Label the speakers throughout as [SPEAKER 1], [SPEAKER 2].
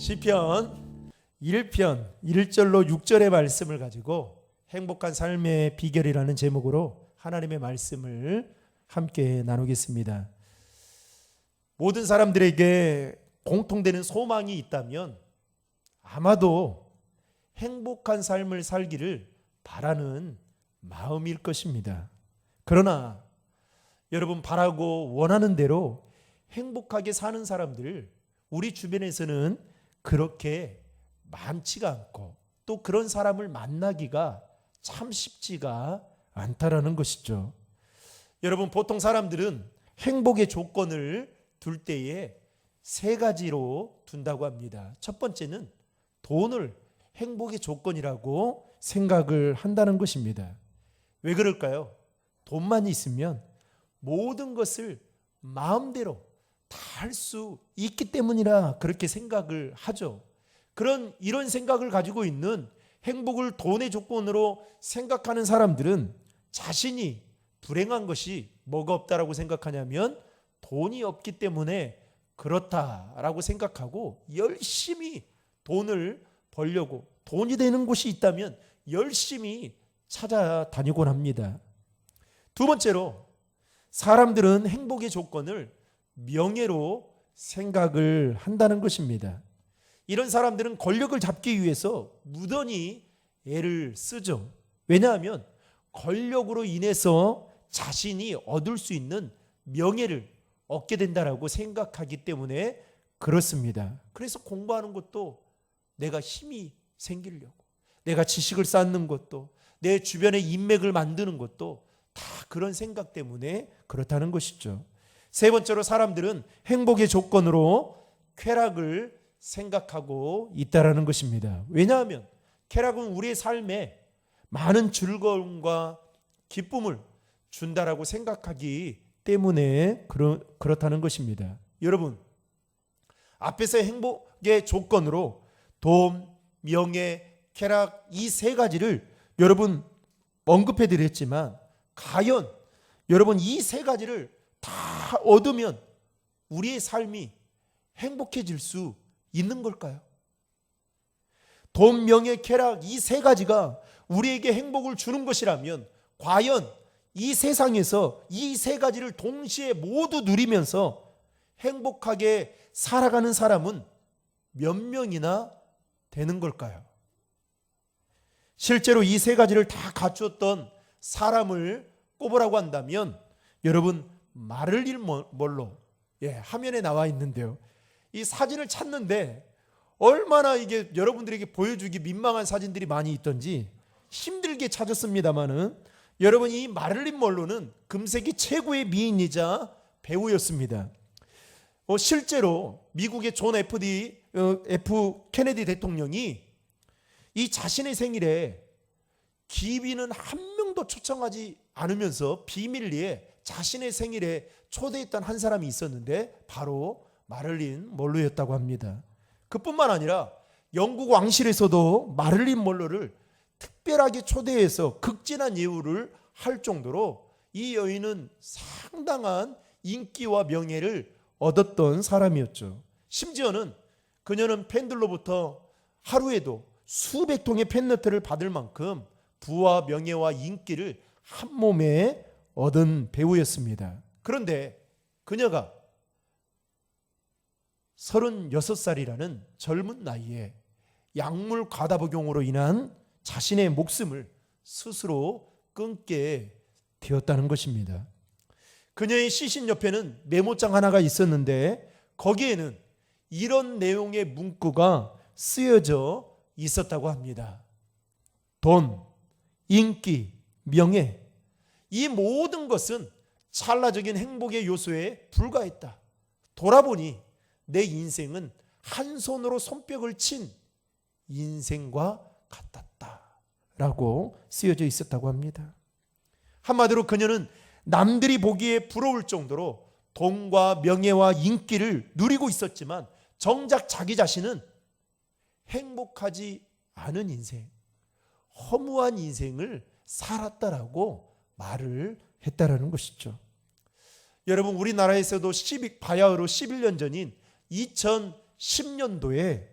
[SPEAKER 1] 시편 1편 1절로 6절의 말씀을 가지고 행복한 삶의 비결이라는 제목으로 하나님의 말씀을 함께 나누겠습니다. 모든 사람들에게 공통되는 소망이 있다면 아마도 행복한 삶을 살기를 바라는 마음일 것입니다. 그러나 여러분, 바라고 원하는 대로 행복하게 사는 사람들, 우리 주변에서는 그렇게 많지가 않고 또 그런 사람을 만나기가 참 쉽지가 않다라는 것이죠. 여러분, 보통 사람들은 행복의 조건을 둘 때에 세 가지로 둔다고 합니다. 첫 번째는 돈을 행복의 조건이라고 생각을 한다는 것입니다. 왜 그럴까요? 돈만 있으면 모든 것을 마음대로 다 할 수 있기 때문이라 그렇게 생각을 하죠. 이런 생각을 가지고 있는 행복을 돈의 조건으로 생각하는 사람들은 자신이 불행한 것이 뭐가 없다라고 생각하냐면 돈이 없기 때문에 그렇다라고 생각하고 열심히 돈을 벌려고, 돈이 되는 곳이 있다면 열심히 찾아다니곤 합니다. 두 번째로, 사람들은 행복의 조건을 명예로 생각을 한다는 것입니다. 이런 사람들은 권력을 잡기 위해서 무던히 애를 쓰죠. 왜냐하면 권력으로 인해서 자신이 얻을 수 있는 명예를 얻게 된다라고 생각하기 때문에 그렇습니다. 그래서 공부하는 것도 내가 힘이 생기려고, 내가 지식을 쌓는 것도, 내 주변에 인맥을 만드는 것도 다 그런 생각 때문에 그렇다는 것이죠. 세 번째로, 사람들은 행복의 조건으로 쾌락을 생각하고 있다라는 것입니다. 왜냐하면 쾌락은 우리의 삶에 많은 즐거움과 기쁨을 준다라고 생각하기 때문에 그렇다는 것입니다. 여러분, 앞에서 행복의 조건으로 돈, 명예, 쾌락, 이 세 가지를 여러분 언급해 드렸지만, 과연 여러분 이 세 가지를 다 얻으면 우리의 삶이 행복해질 수 있는 걸까요? 돈, 명예, 쾌락, 이 세 가지가 우리에게 행복을 주는 것이라면 과연 이 세상에서 이 세 가지를 동시에 모두 누리면서 행복하게 살아가는 사람은 몇 명이나 되는 걸까요? 실제로 이 세 가지를 다 갖추었던 사람을 꼽으라고 한다면 여러분, 마를린 먼로, 화면에 나와 있는데요. 이 사진을 찾는데 얼마나 이게 여러분들에게 보여주기 민망한 사진들이 많이 있던지 힘들게 찾았습니다만은, 여러분, 이 마릴린 먼로는 금세기 최고의 미인이자 배우였습니다. 실제로 미국의 존 F 케네디 대통령이 이 자신의 생일에 기빈은 한 명도 초청하지 않으면서 비밀리에 자신의 생일에 초대했던 한 사람이 있었는데 바로 마릴린 먼로였다고 합니다. 그뿐만 아니라 영국 왕실에서도 마릴린 먼로를 특별하게 초대해서 극진한 예우를 할 정도로 이 여인은 상당한 인기와 명예를 얻었던 사람이었죠. 심지어는 그녀는 팬들로부터 하루에도 수백 통의 팬레터를 받을 만큼 부와 명예와 인기를 한 몸에 얻은 배우였습니다. 그런데 그녀가 36살이라는 젊은 나이에 약물 과다 복용으로 인한 자신의 목숨을 스스로 끊게 되었다는 것입니다. 그녀의 시신 옆에는 메모장 하나가 있었는데 거기에는 이런 내용의 문구가 쓰여져 있었다고 합니다. 돈, 인기, 명예, 이 모든 것은 찰나적인 행복의 요소에 불과했다. 돌아보니 내 인생은 한 손으로 손뼉을 친 인생과 같았다 라고 쓰여져 있었다고 합니다. 한마디로 그녀는 남들이 보기에 부러울 정도로 돈과 명예와 인기를 누리고 있었지만 정작 자기 자신은 행복하지 않은 인생, 허무한 인생을 살았다라고 말을 했다라는 것이죠. 여러분, 우리나라에서도 바야흐로 11년 전인 2010년도에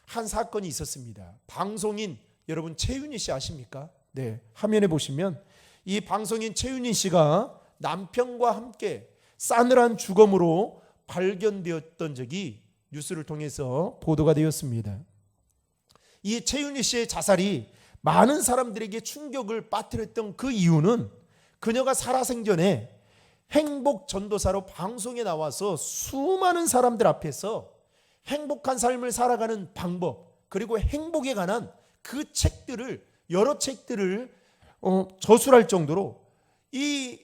[SPEAKER 1] 한 사건이 있었습니다. 방송인 여러분 최윤희 씨 아십니까? 네, 화면에 보시면 이 방송인 최윤희 씨가 남편과 함께 싸늘한 주검으로 발견되었던 적이 뉴스를 통해서 보도가 되었습니다. 이 최윤희 씨의 자살이 많은 사람들에게 충격을 빠뜨렸던 그 이유는 그녀가 살아생전에 행복 전도사로 방송에 나와서 수많은 사람들 앞에서 행복한 삶을 살아가는 방법, 그리고 행복에 관한 그 책들을, 여러 책들을 저술할 정도로 이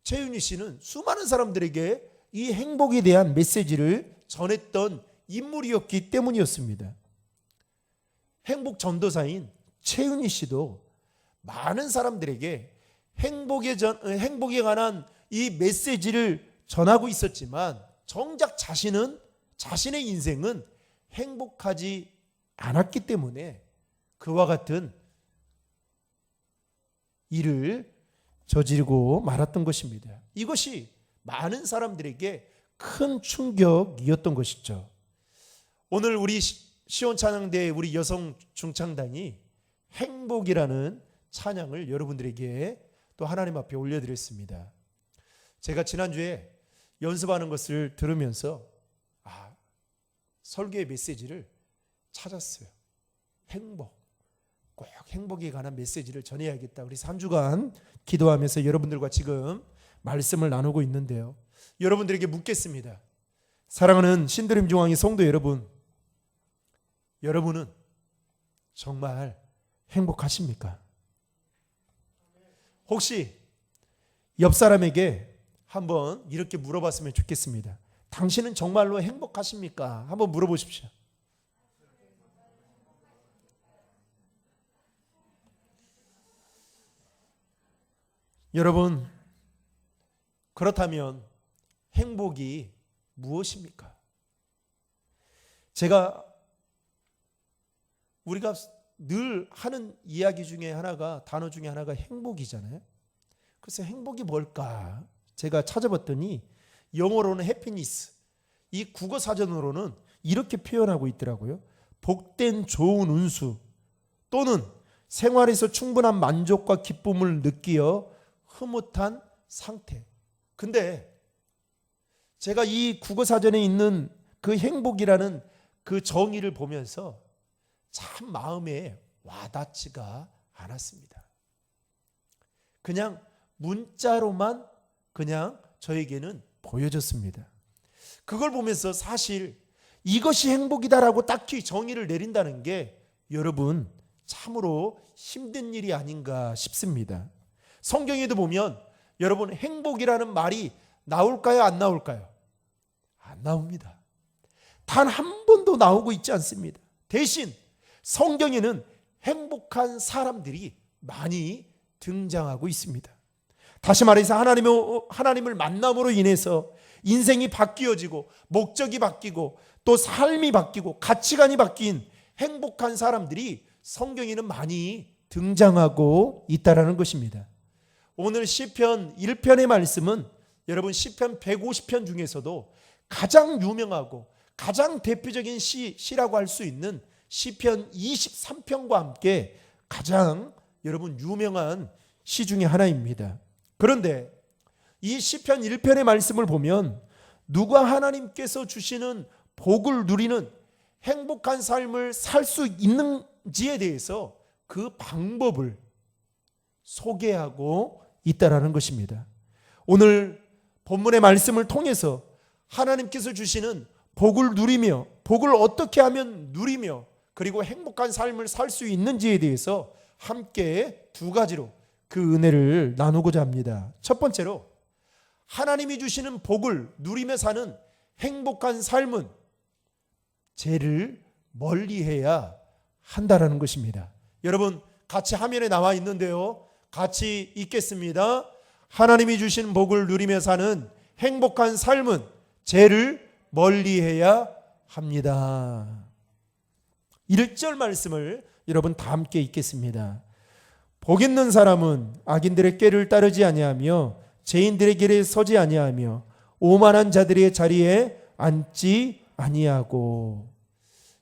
[SPEAKER 1] 최윤희 씨는 수많은 사람들에게 이 행복에 대한 메시지를 전했던 인물이었기 때문이었습니다. 행복 전도사인 최윤희 씨도 많은 사람들에게 행복에 관한 이 메시지를 전하고 있었지만 정작 자신의 인생은 행복하지 않았기 때문에 그와 같은 일을 저지르고 말았던 것입니다. 이것이 많은 사람들에게 큰 충격이었던 것이죠. 오늘 우리 시온찬양대 우리 여성 중창단이 행복이라는 찬양을 여러분들에게 또 하나님 앞에 올려드렸습니다. 제가 지난주에 연습하는 것을 들으면서 설교의 메시지를 찾았어요. 꼭 행복에 관한 메시지를 전해야겠다. 그래서 한 주간 기도하면서 여러분들과 지금 말씀을 나누고 있는데요. 여러분들에게 묻겠습니다. 사랑하는 신드림 중앙의 성도 여러분, 여러분은 정말 행복하십니까? 혹시 옆 사람에게 한번 이렇게 물어봤으면 좋겠습니다. 당신은 정말로 행복하십니까? 한번 물어보십시오. 여러분, 그렇다면 행복이 무엇입니까? 우리가 늘 하는 이야기 중에 하나가, 단어 중에 하나가 행복이잖아요. 그래서 행복이 뭘까? 제가 찾아봤더니 영어로는 해피니스, 이 국어 사전으로는 이렇게 표현하고 있더라고요. 복된 좋은 운수 또는 생활에서 충분한 만족과 기쁨을 느끼어 흐뭇한 상태. 근데 제가 이 국어 사전에 있는 그 행복이라는 그 정의를 보면서 참 마음에 와닿지가 않았습니다. 그냥 문자로만 그냥 저에게는 보여졌습니다. 그걸 보면서 사실 이것이 행복이다라고 딱히 정의를 내린다는 게 여러분 참으로 힘든 일이 아닌가 싶습니다. 성경에도 보면 여러분 행복이라는 말이 나올까요? 안 나올까요? 안 나옵니다. 단 한 번도 나오고 있지 않습니다. 대신 성경에는 행복한 사람들이 많이 등장하고 있습니다. 다시 말해서 하나님을 만남으로 인해서 인생이 바뀌어지고 목적이 바뀌고 또 삶이 바뀌고 가치관이 바뀐 행복한 사람들이 성경에는 많이 등장하고 있다는 것입니다. 오늘 시편 1편의 말씀은 여러분 시편 150편 중에서도 가장 유명하고 가장 대표적인 시라고 할 수 있는 시편 23편과 함께 가장 여러분 유명한 시 중에 하나입니다. 그런데 이 시편 1편의 말씀을 보면 누가 하나님께서 주시는 복을 누리는 행복한 삶을 살 수 있는지에 대해서 그 방법을 소개하고 있다라는 것입니다. 오늘 본문의 말씀을 통해서 하나님께서 주시는 복을 누리며 복을 어떻게 하면 누리며 그리고 행복한 삶을 살 수 있는지에 대해서 함께 두 가지로 그 은혜를 나누고자 합니다. 첫 번째로 하나님이 주시는 복을 누리며 사는 행복한 삶은 죄를 멀리해야 한다라는 것입니다. 여러분 같이 화면에 나와 있는데요. 같이 읽겠습니다. 하나님이 주신 복을 누리며 사는 행복한 삶은 죄를 멀리해야 합니다. 1절 말씀을 여러분 다 함께 읽겠습니다. 복 있는 사람은 악인들의 꾀를 따르지 아니하며 죄인들의 길에 서지 아니하며 오만한 자들의 자리에 앉지 아니하고.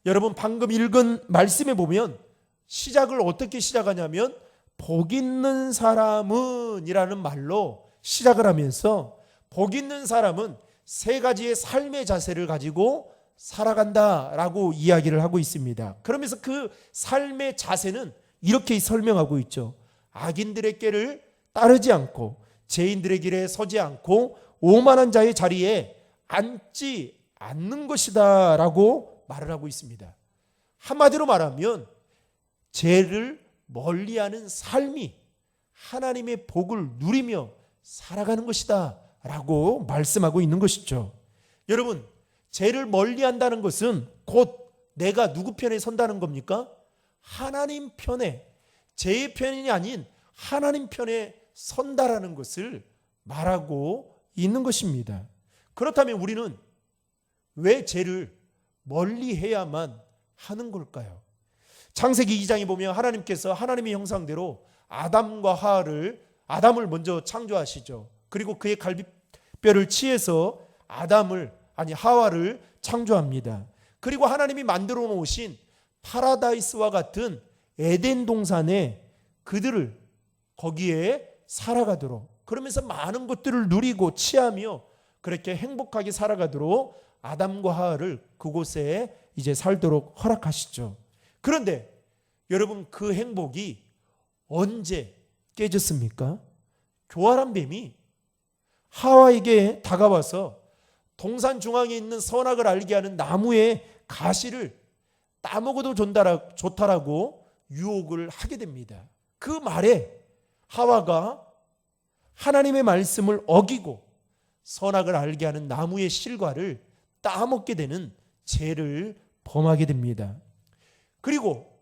[SPEAKER 1] 여러분 방금 읽은 말씀에 보면 시작을 어떻게 시작하냐면 복 있는 사람은 이라는 말로 시작을 하면서 복 있는 사람은 세 가지의 삶의 자세를 가지고 살아간다라고 이야기를 하고 있습니다. 그러면서 그 삶의 자세는 이렇게 설명하고 있죠. 악인들의 꾀를 따르지 않고 죄인들의 길에 서지 않고 오만한 자의 자리에 앉지 않는 것이다 라고 말을 하고 있습니다. 한마디로 말하면 죄를 멀리하는 삶이 하나님의 복을 누리며 살아가는 것이다 라고 말씀하고 있는 것이죠. 여러분, 죄를 멀리한다는 것은 곧 내가 누구 편에 선다는 겁니까? 하나님 편에, 죄의 편이 아닌 하나님 편에 선다라는 것을 말하고 있는 것입니다. 그렇다면 우리는 왜 죄를 멀리해야만 하는 걸까요? 창세기 2장에 보면 하나님께서 하나님의 형상대로 아담을 먼저 창조하시죠. 그리고 그의 갈비뼈를 취해서 하와를 창조합니다. 그리고 하나님이 만들어 놓으신 파라다이스와 같은 에덴 동산에 그들을 거기에 살아가도록, 그러면서 많은 것들을 누리고 취하며 그렇게 행복하게 살아가도록 아담과 하와를 그곳에 이제 살도록 허락하시죠. 그런데 여러분, 그 행복이 언제 깨졌습니까? 교활한 뱀이 하와에게 다가와서 동산 중앙에 있는 선악을 알게 하는 나무의 가시를 따먹어도 좋다라고 유혹을 하게 됩니다. 그 말에 하와가 하나님의 말씀을 어기고 선악을 알게 하는 나무의 실과를 따먹게 되는 죄를 범하게 됩니다. 그리고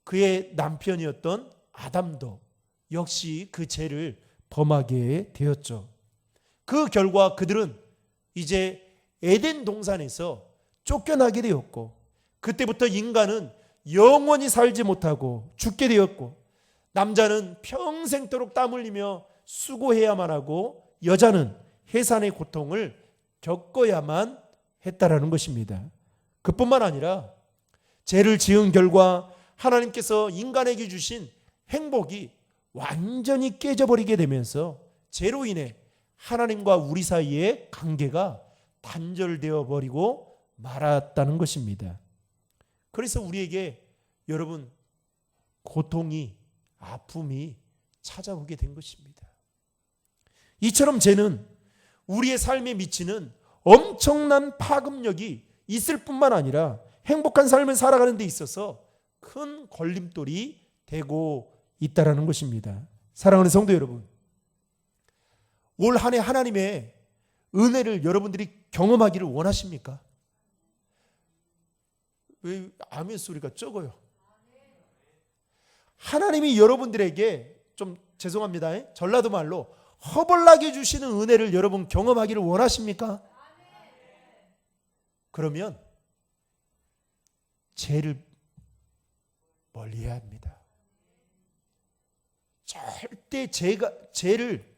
[SPEAKER 1] 그의 남편이었던 아담도 역시 그 죄를 범하게 되었죠. 그 결과 그들은 이제 에덴 동산에서 쫓겨나게 되었고, 그때부터 인간은 영원히 살지 못하고 죽게 되었고, 남자는 평생도록 땀 흘리며 수고해야만 하고 여자는 해산의 고통을 겪어야만 했다라는 것입니다. 그뿐만 아니라 죄를 지은 결과 하나님께서 인간에게 주신 행복이 완전히 깨져버리게 되면서 죄로 인해 하나님과 우리 사이의 관계가 단절되어 버리고 말았다는 것입니다. 그래서 우리에게 여러분 고통이, 아픔이 찾아오게 된 것입니다. 이처럼 죄는 우리의 삶에 미치는 엄청난 파급력이 있을 뿐만 아니라 행복한 삶을 살아가는 데 있어서 큰 걸림돌이 되고 있다라는 것입니다. 사랑하는 성도 여러분, 올 한 해 하나님의 은혜를 여러분들이 경험하기를 원하십니까? 왜 아멘 소리가 적어요? 하나님이 여러분들에게, 좀 죄송합니다, 전라도 말로 허벌나게 주시는 은혜를 여러분 경험하기를 원하십니까? 그러면 죄를 멀리해야 합니다. 절대 죄를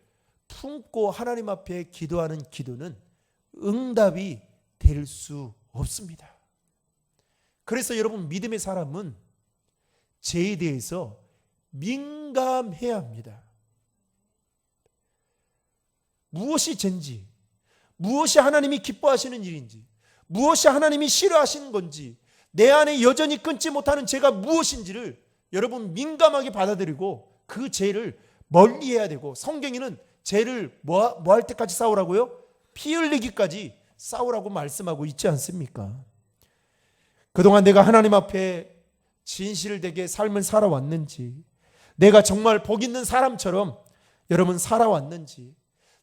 [SPEAKER 1] 품고 하나님 앞에 기도하는 기도는 응답이 될 수 없습니다. 그래서 여러분, 믿음의 사람은 죄에 대해서 민감해야 합니다. 무엇이 죄인지, 무엇이 하나님이 기뻐하시는 일인지, 무엇이 하나님이 싫어하시는 건지, 내 안에 여전히 끊지 못하는 죄가 무엇인지를 여러분 민감하게 받아들이고 그 죄를 멀리해야 되고, 성경에는 죄를 뭐 할 때까지 싸우라고요? 피 흘리기까지 싸우라고 말씀하고 있지 않습니까? 그동안 내가 하나님 앞에 진실되게 삶을 살아왔는지, 내가 정말 복 있는 사람처럼 여러분 살아왔는지,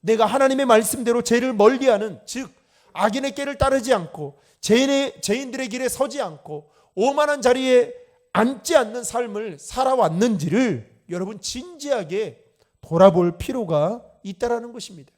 [SPEAKER 1] 내가 하나님의 말씀대로 죄를 멀리하는, 즉 악인의 꾀를 따르지 않고 죄인들의 길에 서지 않고 오만한 자리에 앉지 않는 삶을 살아왔는지를 여러분 진지하게 돌아볼 필요가 있다라는 것입니다.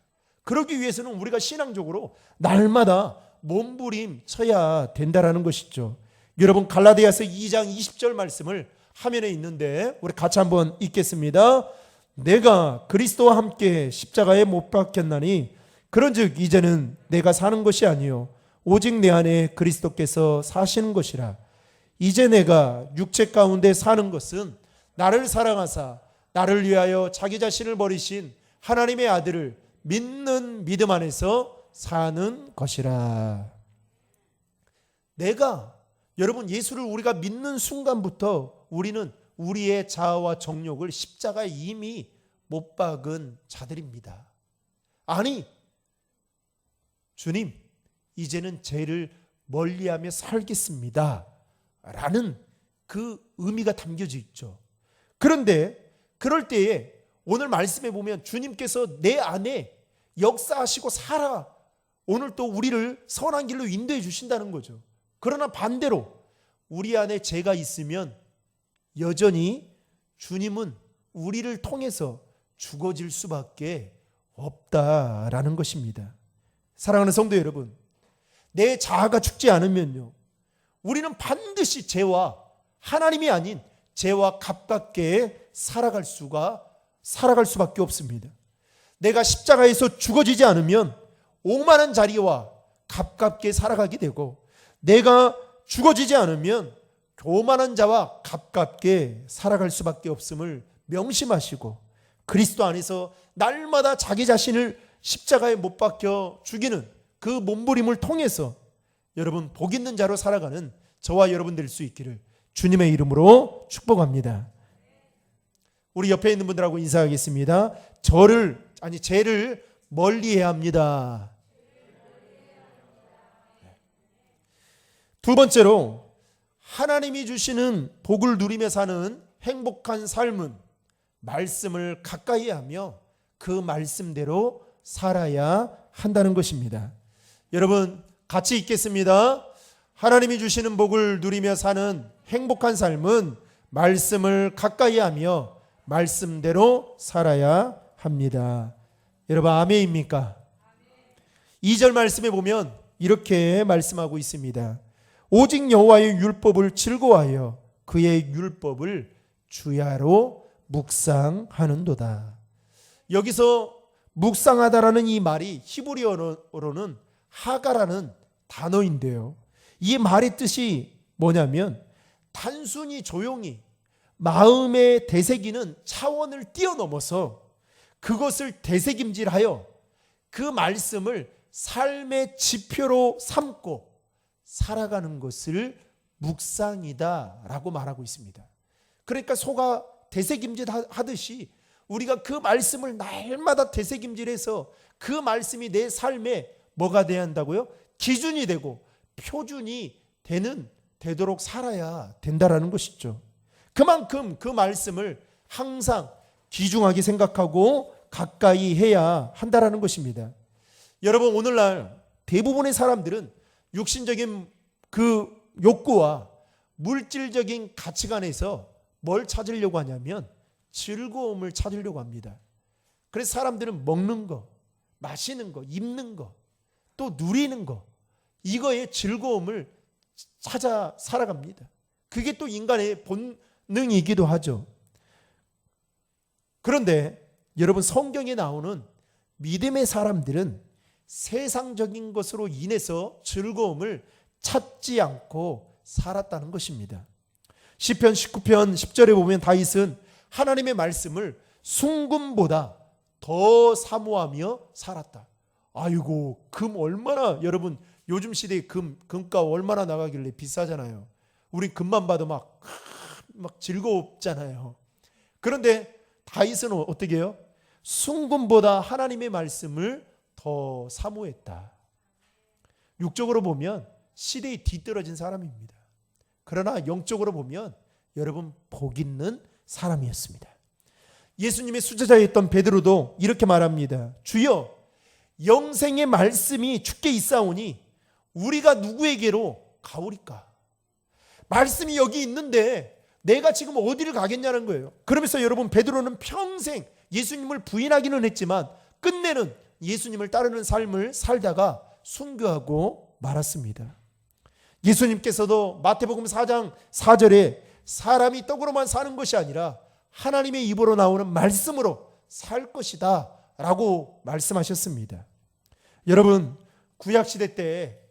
[SPEAKER 1] 그러기 위해서는 우리가 신앙적으로 날마다 몸부림쳐야 된다라는 것이죠. 여러분, 갈라디아서 2장 20절 말씀을 화면에 있는데 우리 같이 한번 읽겠습니다. 내가 그리스도와 함께 십자가에 못 박혔나니 그런즉 이제는 내가 사는 것이 아니요 오직 내 안에 그리스도께서 사시는 것이라. 이제 내가 육체 가운데 사는 것은 나를 사랑하사 나를 위하여 자기 자신을 버리신 하나님의 아들을 믿는 믿음 안에서 사는 것이라. 여러분, 예수를 우리가 믿는 순간부터 우리는 우리의 자아와 정욕을 십자가에 이미 못 박은 자들입니다. 아니, 주님, 이제는 죄를 멀리하며 살겠습니다 라는 그 의미가 담겨져 있죠. 그런데 그럴 때에 오늘 말씀에 보면 주님께서 내 안에 역사하시고 오늘 또 우리를 선한 길로 인도해 주신다는 거죠. 그러나 반대로 우리 안에 죄가 있으면 여전히 주님은 우리를 통해서 죽어질 수밖에 없다라는 것입니다. 사랑하는 성도 여러분, 내 자아가 죽지 않으면요, 우리는 반드시 죄와, 하나님이 아닌 죄와 가깝게 살아갈 수밖에 없습니다. 내가 십자가에서 죽어지지 않으면 오만한 자리와 가깝게 살아가게 되고, 내가 죽어지지 않으면 교만한 자와 가깝게 살아갈 수밖에 없음을 명심하시고, 그리스도 안에서 날마다 자기 자신을 십자가에 못 박혀 죽이는 그 몸부림을 통해서 여러분 복 있는 자로 살아가는 저와 여러분 될 수 있기를 주님의 이름으로 축복합니다. 우리 옆에 있는 분들하고 인사하겠습니다. 죄를 멀리해야 합니다. 두 번째로, 하나님이 주시는 복을 누리며 사는 행복한 삶은 말씀을 가까이 하며 그 말씀대로 살아야 한다는 것입니다. 여러분 같이 읽겠습니다. 하나님이 주시는 복을 누리며 사는 행복한 삶은 말씀을 가까이 하며 말씀대로 살아야 합니다. 여러분 아멘입니까? 2절 말씀에 보면 이렇게 말씀하고 있습니다. 오직 여호와의 율법을 즐거워하여 그의 율법을 주야로 묵상하는도다. 여기서 묵상하다라는 이 말이 히브리어로는 하가라는 단어인데요, 이 말의 뜻이 뭐냐면 단순히 조용히 마음에 되새기는 차원을 뛰어넘어서 그것을 되새김질하여 그 말씀을 삶의 지표로 삼고 살아가는 것을 묵상이다라고 말하고 있습니다. 그러니까 소가 되새김질 하듯이 우리가 그 말씀을 날마다 되새김질해서 그 말씀이 내 삶에 뭐가 돼야 한다고요? 기준이 되고 표준이 되도록 살아야 된다라는 것이죠. 그만큼 그 말씀을 항상 귀중하게 생각하고 가까이 해야 한다라는 것입니다. 여러분 오늘날 대부분의 사람들은 육신적인 그 욕구와 물질적인 가치관에서 뭘 찾으려고 하냐면 즐거움을 찾으려고 합니다. 그래서 사람들은 먹는 거, 마시는 거, 입는 거, 또 누리는 거, 이거에 즐거움을 찾아 살아갑니다. 그게 또 인간의 본능이기도 하죠. 그런데 여러분 성경에 나오는 믿음의 사람들은 세상적인 것으로 인해서 즐거움을 찾지 않고 살았다는 것입니다. 시편 19편 10절에 보면 다윗은 하나님의 말씀을 순금보다 더 사모하며 살았다. 아이고, 금 얼마나, 여러분 요즘 시대에 금값 얼마나 나가길래 비싸잖아요. 우리 금만 봐도 막 즐겁잖아요. 그런데 다윗은 어떻게 해요? 순금보다 하나님의 말씀을 더 사모했다. 육적으로 보면 시대에 뒤떨어진 사람입니다. 그러나 영적으로 보면 여러분 복 있는 사람이었습니다. 예수님의 수제자였던 베드로도 이렇게 말합니다. 주여, 영생의 말씀이 주께 있사오니 우리가 누구에게로 가오리까? 말씀이 여기 있는데 내가 지금 어디를 가겠냐는 거예요. 그러면서 여러분 베드로는 평생 예수님을 부인하기는 했지만 끝내는 예수님을 따르는 삶을 살다가 순교하고 말았습니다. 예수님께서도 마태복음 4장 4절에 사람이 떡으로만 사는 것이 아니라 하나님의 입으로 나오는 말씀으로 살 것이다 라고 말씀하셨습니다. 여러분 구약시대 때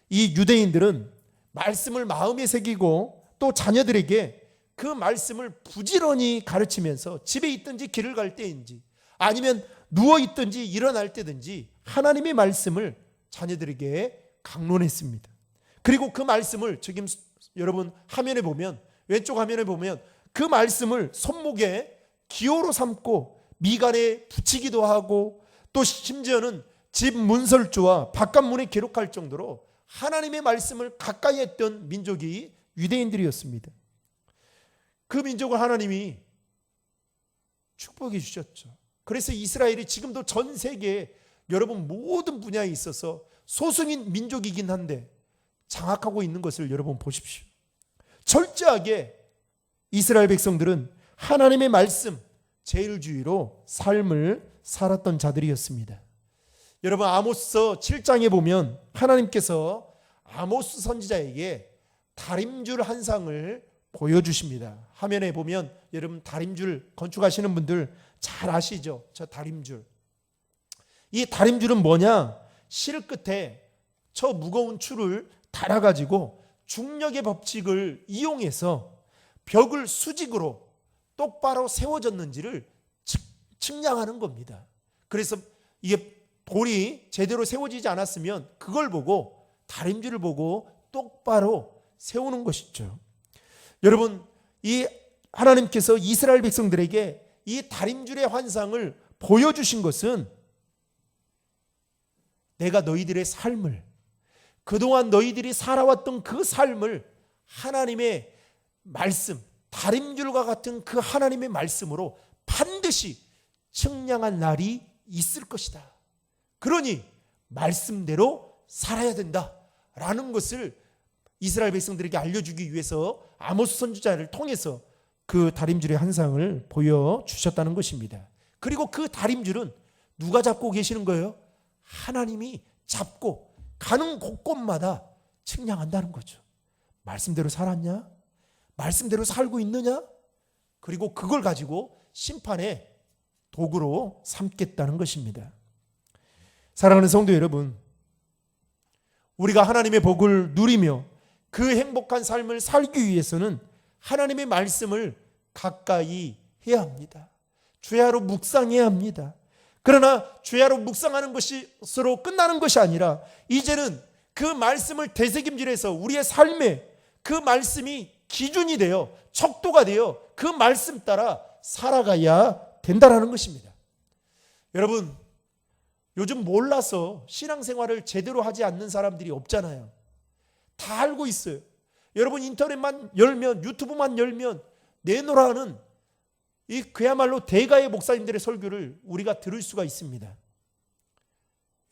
[SPEAKER 1] 이 유대인들은 말씀을 마음에 새기고 또 자녀들에게 그 말씀을 부지런히 가르치면서 집에 있든지 길을 갈 때인지 아니면 누워 있든지 일어날 때든지 하나님의 말씀을 자녀들에게 강론했습니다. 그리고 그 말씀을 지금 여러분 화면에 보면, 왼쪽 화면에 보면 그 말씀을 손목에 기호로 삼고 미간에 붙이기도 하고 또 심지어는 집 문설주와 바깥문에 기록할 정도로 하나님의 말씀을 가까이 했던 민족이 유대인들이었습니다. 그 민족을 하나님이 축복해 주셨죠. 그래서 이스라엘이 지금도 전 세계에 여러분 모든 분야에 있어서 소수민 민족이긴 한데 장악하고 있는 것을 여러분 보십시오. 철저하게 이스라엘 백성들은 하나님의 말씀 제일주의로 삶을 살았던 자들이었습니다. 여러분 아모스 7장에 보면 하나님께서 아모스 선지자에게 다림줄 한 상을 보여주십니다. 화면에 보면 여러분 다림줄 건축하시는 분들 잘 아시죠? 저 다림줄. 이 다림줄은 뭐냐? 실 끝에 저 무거운 줄을 달아가지고 중력의 법칙을 이용해서 벽을 수직으로 똑바로 세워졌는지를 측량하는 겁니다. 그래서 이게 돌이 제대로 세워지지 않았으면 그걸 보고 다림줄을 보고 똑바로 세우는 것이죠. 여러분 이 하나님께서 이스라엘 백성들에게 이 다림줄의 환상을 보여주신 것은 내가 너희들의 삶을 그동안 너희들이 살아왔던 그 삶을 하나님의 말씀 다림줄과 같은 그 하나님의 말씀으로 반드시 측량한 날이 있을 것이다. 그러니 말씀대로 살아야 된다라는 것을 이스라엘 백성들에게 알려주기 위해서 아모스 선지자를 통해서 그 다림줄의 환상을 보여주셨다는 것입니다. 그리고 그 다림줄은 누가 잡고 계시는 거예요? 하나님이 잡고 가는 곳곳마다 측량한다는 거죠. 말씀대로 살았냐? 말씀대로 살고 있느냐? 그리고 그걸 가지고 심판의 도구로 삼겠다는 것입니다. 사랑하는 성도 여러분, 우리가 하나님의 복을 누리며 그 행복한 삶을 살기 위해서는 하나님의 말씀을 가까이 해야 합니다. 주야로 묵상해야 합니다. 그러나 주야로 묵상하는 것으로 끝나는 것이 아니라 이제는 그 말씀을 되새김질해서 우리의 삶에 그 말씀이 기준이 되어 척도가 되어 그 말씀 따라 살아가야 된다는 것입니다. 여러분 요즘 몰라서 신앙생활을 제대로 하지 않는 사람들이 없잖아요. 다 알고 있어요. 여러분 인터넷만 열면 유튜브만 열면 내노라는 이 그야말로 대가의 목사님들의 설교를 우리가 들을 수가 있습니다.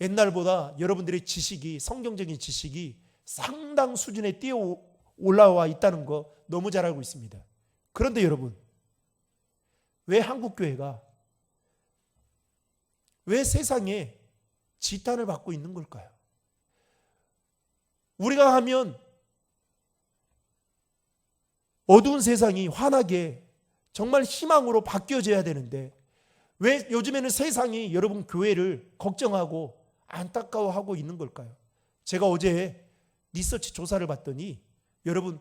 [SPEAKER 1] 옛날보다 여러분들의 지식이 성경적인 지식이 상당 수준에 뛰어 올라와 있다는 거 너무 잘 알고 있습니다. 그런데 여러분 왜 한국교회가 왜 세상에 지탄을 받고 있는 걸까요? 우리가 하면 어두운 세상이 환하게 정말 희망으로 바뀌어져야 되는데 왜 요즘에는 세상이 여러분 교회를 걱정하고 안타까워하고 있는 걸까요? 제가 어제 리서치 조사를 봤더니 여러분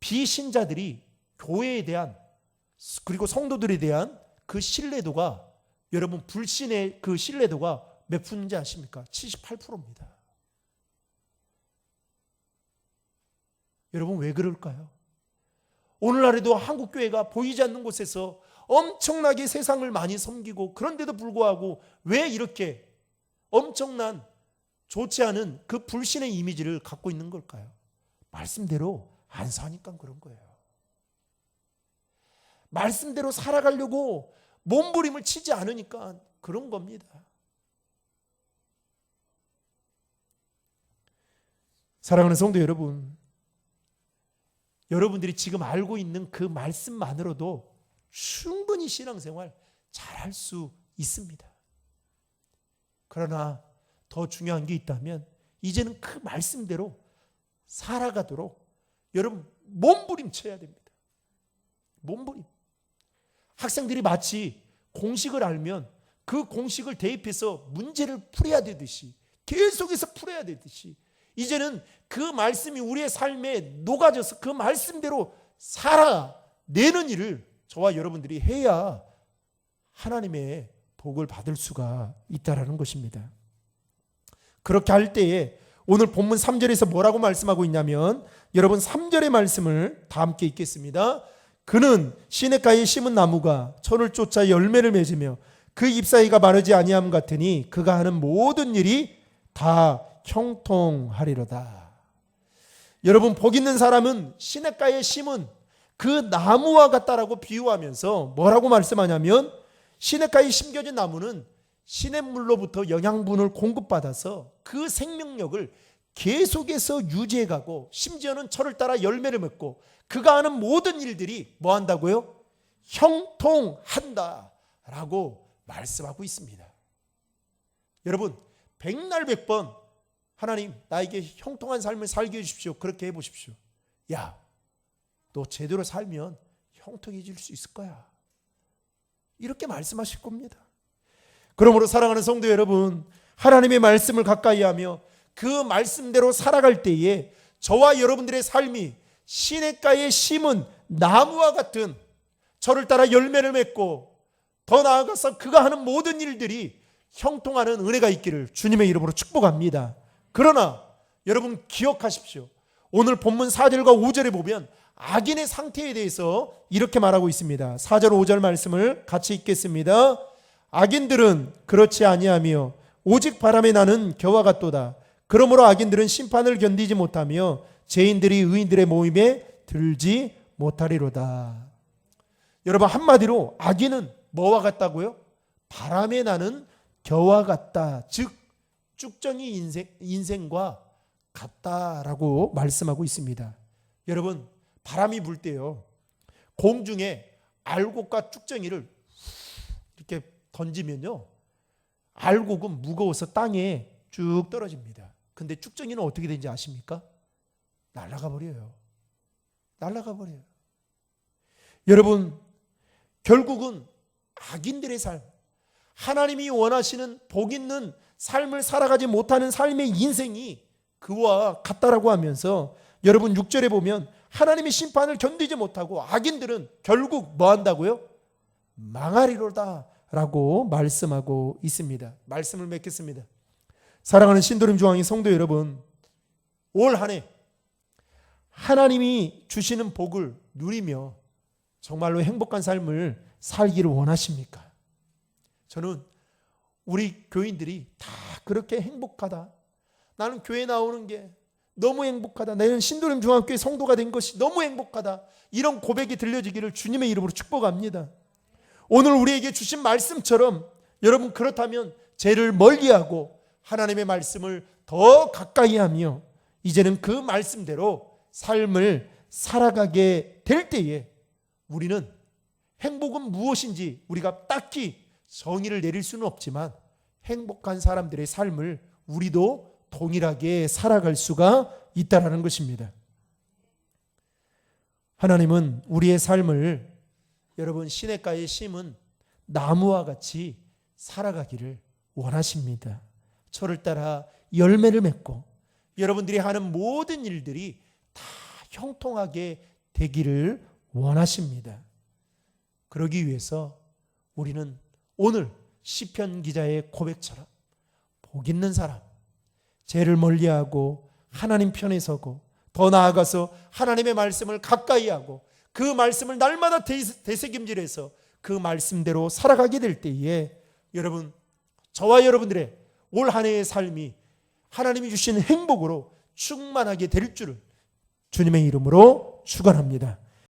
[SPEAKER 1] 비신자들이 교회에 대한 그리고 성도들에 대한 그 신뢰도가 여러분 불신의 그 신뢰도가 몇 %인지 아십니까? 78%입니다. 여러분 왜 그럴까요? 오늘날에도 한국교회가 보이지 않는 곳에서 엄청나게 세상을 많이 섬기고 그런데도 불구하고 왜 이렇게 엄청난 좋지 않은 그 불신의 이미지를 갖고 있는 걸까요? 말씀대로 안 사니까 그런 거예요. 말씀대로 살아가려고 몸부림을 치지 않으니까 그런 겁니다. 사랑하는 성도 여러분, 여러분들이 지금 알고 있는 그 말씀만으로도 충분히 신앙생활 잘할 수 있습니다. 그러나 더 중요한 게 있다면 이제는 그 말씀대로 살아가도록 여러분 몸부림쳐야 됩니다. 몸부림. 학생들이 마치 공식을 알면 그 공식을 대입해서 문제를 풀어야 되듯이 계속해서 풀어야 되듯이 이제는 그 말씀이 우리의 삶에 녹아져서 그 말씀대로 살아내는 일을 저와 여러분들이 해야 하나님의 복을 받을 수가 있다라는 것입니다. 그렇게 할 때에 오늘 본문 3절에서 뭐라고 말씀하고 있냐면, 여러분 3절의 말씀을 다 함께 읽겠습니다. 그는 시냇가에 심은 나무가 철을 쫓아 열매를 맺으며 그 잎사이가 마르지 아니함 같으니 그가 하는 모든 일이 다 형통하리로다. 여러분, 복 있는 사람은 시냇가에 심은 그 나무와 같다라고 비유하면서 뭐라고 말씀하냐면, 시냇가에 심겨진 나무는 시냇물로부터 영양분을 공급받아서 그 생명력을 계속해서 유지해가고 심지어는 철을 따라 열매를 맺고 그가 하는 모든 일들이 뭐 한다고요? 형통한다라고 말씀하고 있습니다. 여러분, 백날 백번 하나님 나에게 형통한 삶을 살게 해주십시오. 그렇게 해보십시오. 야, 너 제대로 살면 형통해질 수 있을 거야. 이렇게 말씀하실 겁니다. 그러므로 사랑하는 성도 여러분, 하나님의 말씀을 가까이 하며 그 말씀대로 살아갈 때에 저와 여러분들의 삶이 시냇가에 심은 나무와 같은 저를 따라 열매를 맺고 더 나아가서 그가 하는 모든 일들이 형통하는 은혜가 있기를 주님의 이름으로 축복합니다. 그러나 여러분 기억하십시오. 오늘 본문 4절과 5절에 보면 악인의 상태에 대해서 이렇게 말하고 있습니다. 4절 5절 말씀을 같이 읽겠습니다. 악인들은 그렇지 아니하며 오직 바람에 나는 겨와 같도다. 그러므로 악인들은 심판을 견디지 못하며 죄인들이 의인들의 모임에 들지 못하리로다. 여러분, 한마디로 악인은 뭐와 같다고요? 바람에 나는 겨와 같다. 즉 쭉정이 인생과 같다라고 말씀하고 있습니다. 여러분, 바람이 불 때요, 공중에 알곡과 쭉정이를 이렇게 던지면요, 알곡은 무거워서 땅에 쭉 떨어집니다. 근데 쭉정이는 어떻게 되는지 아십니까? 날아가 버려요. 날아가 버려요. 여러분, 결국은 악인들의 삶, 하나님이 원하시는 복 있는 삶을 살아가지 못하는 삶의 인생이 그와 같다라고 하면서, 여러분 6절에 보면 하나님의 심판을 견디지 못하고 악인들은 결국 뭐 한다고요? 망하리로다 라고 말씀하고 있습니다. 말씀을 맺겠습니다. 사랑하는 신도림 중앙의 성도 여러분, 올 한 해 하나님이 주시는 복을 누리며 정말로 행복한 삶을 살기를 원하십니까? 저는 우리 교인들이 다 그렇게 행복하다, 나는 교회 나오는 게 너무 행복하다, 나는 신도림 중앙교회 성도가 된 것이 너무 행복하다, 이런 고백이 들려지기를 주님의 이름으로 축복합니다. 오늘 우리에게 주신 말씀처럼 여러분, 그렇다면 죄를 멀리하고 하나님의 말씀을 더 가까이 하며 이제는 그 말씀대로 삶을 살아가게 될 때에 우리는 행복은 무엇인지 우리가 딱히 정의를 내릴 수는 없지만 행복한 사람들의 삶을 우리도 동일하게 살아갈 수가 있다라는 것입니다. 하나님은 우리의 삶을 여러분 시냇가에 심은 나무와 같이 살아가기를 원하십니다. 저를 따라 열매를 맺고 여러분들이 하는 모든 일들이 다 형통하게 되기를 원하십니다. 그러기 위해서 우리는 오늘 시편 기자의 고백처럼 복 있는 사람, 죄를 멀리하고 하나님 편에 서고 더 나아가서 하나님의 말씀을 가까이 하고 그 말씀을 날마다 되새김질해서 그 말씀대로 살아가게 될 때에 여러분, 저와 여러분들의 올 한 해의 삶이 하나님이 주신 행복으로 충만하게 될 줄을 주님의 이름으로 축원합니다.